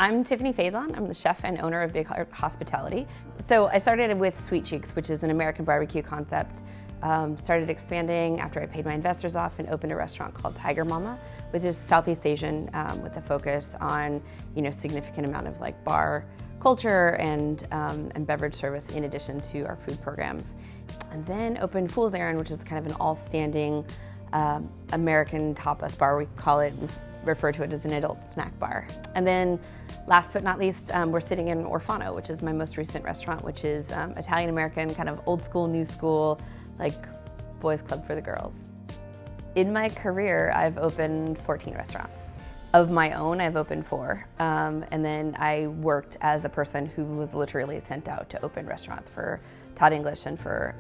I'm Tiffani Faison. I'm the chef and owner of Big Heart Hospitality. So I started with Sweet Cheeks, which is an American barbecue concept. Started expanding after I paid my investors off and opened a restaurant called Tiger Mama, which is Southeast Asian with a focus on significant amount of like bar culture and beverage service in addition to our food programs. And then opened Fool's Errand, which is kind of an all-standing American tapas bar. We call it, we refer to it as an adult snack bar. And then last but not least, we're sitting in Orfano, which is my most recent restaurant, which is Italian-American, kind of old school, new school, like boys club for the girls. In my career, I've opened 14 restaurants. Of my own, I've opened 4. And then I worked as a person who was literally sent out to open restaurants for Todd English and for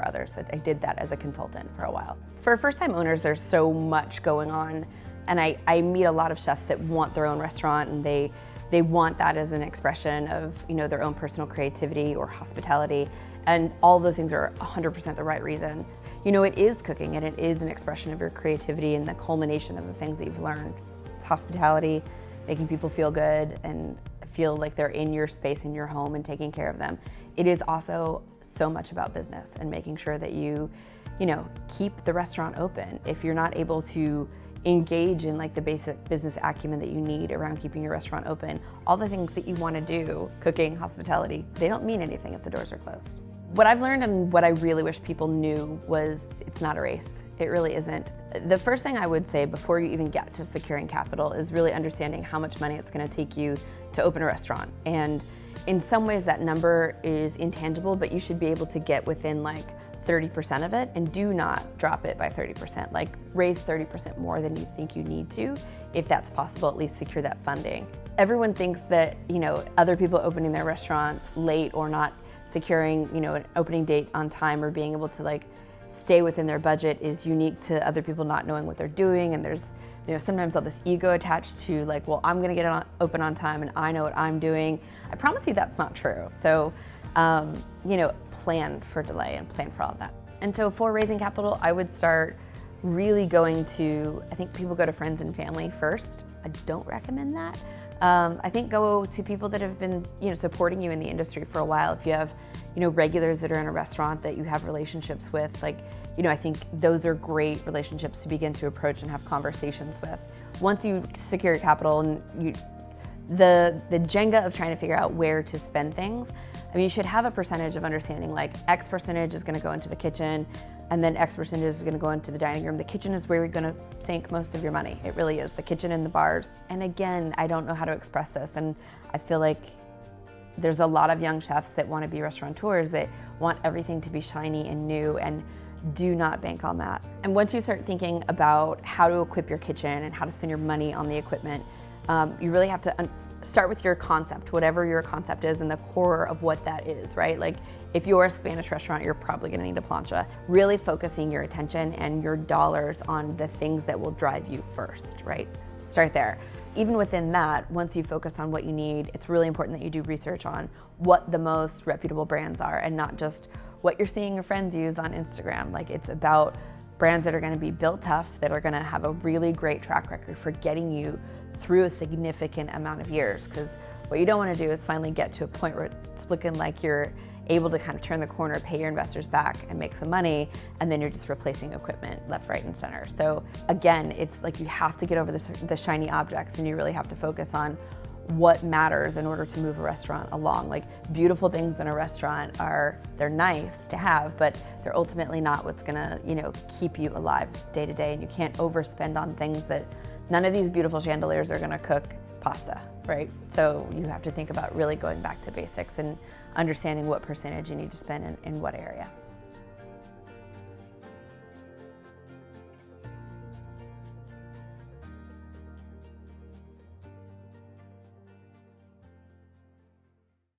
others. I did that as a consultant for a while. For first-time owners, there's so much going on. And I meet a lot of chefs that want their own restaurant, and they want that as an expression of their own personal creativity or hospitality. And all those things are 100% the right reason. It is cooking, and it is an expression of your creativity and the culmination of the things that you've learned. Hospitality, making people feel good and feel like they're in your space, in your home, and taking care of them. It is also so much about business and making sure that you keep the restaurant open. If you're not able to engage in like the basic business acumen that you need around keeping your restaurant open, all the things that you want to do, cooking, hospitality, they don't mean anything if the doors are closed. What I've learned and what I really wish people knew was it's not a race. It really isn't. The first thing I would say before you even get to securing capital is really understanding how much money it's going to take you to open a restaurant. And in some ways that number is intangible, but you should be able to get within like 30% of it, and do not drop it by 30%. Like raise 30% more than you think you need to. If that's possible, at least secure that funding. Everyone thinks that other people opening their restaurants late or not securing an opening date on time or being able to like stay within their budget is unique to other people not knowing what they're doing. And there's sometimes all this ego attached to like, well, I'm gonna get it open on time and I know what I'm doing. I promise you that's not true. So plan for delay and plan for all of that. And so for raising capital, I would start really going to, I think people go to friends and family first. I don't recommend that. I think go to people that have been supporting you in the industry for a while. If you have regulars that are in a restaurant that you have relationships with, like I think those are great relationships to begin to approach and have conversations with. Once you secure your capital and the Jenga of trying to figure out where to spend things, I mean, you should have a percentage of understanding, like X percentage is going to go into the kitchen, and then X percentage is going to go into the dining room. The kitchen is where you're going to sink most of your money. It really is, the kitchen and the bars. And again, I don't know how to express this, and I feel like there's a lot of young chefs that want to be restaurateurs that want everything to be shiny and new, and do not bank on that. And once you start thinking about how to equip your kitchen and how to spend your money on the equipment, you really have to start with your concept, whatever your concept is, and the core of what that is, right? Like if you're a Spanish restaurant, you're probably gonna need a plancha. Really focusing your attention and your dollars on the things that will drive you first, right? Start there. Even within that, once you focus on what you need, it's really important that you do research on what the most reputable brands are and not just what you're seeing your friends use on Instagram. Like it's about brands that are gonna be built tough, that are gonna have a really great track record for getting you through a significant amount of years. Because what you don't want to do is finally get to a point where it's looking like you're able to kind of turn the corner, pay your investors back and make some money, and then you're just replacing equipment left, right, and center. So again, it's like you have to get over the shiny objects, and you really have to focus on what matters in order to move a restaurant along. Like beautiful things in a restaurant they're nice to have, but they're ultimately not what's gonna keep you alive day to day. And you can't overspend on things that none of these beautiful chandeliers are gonna cook pasta, right? So you have to think about really going back to basics and understanding what percentage you need to spend in what area.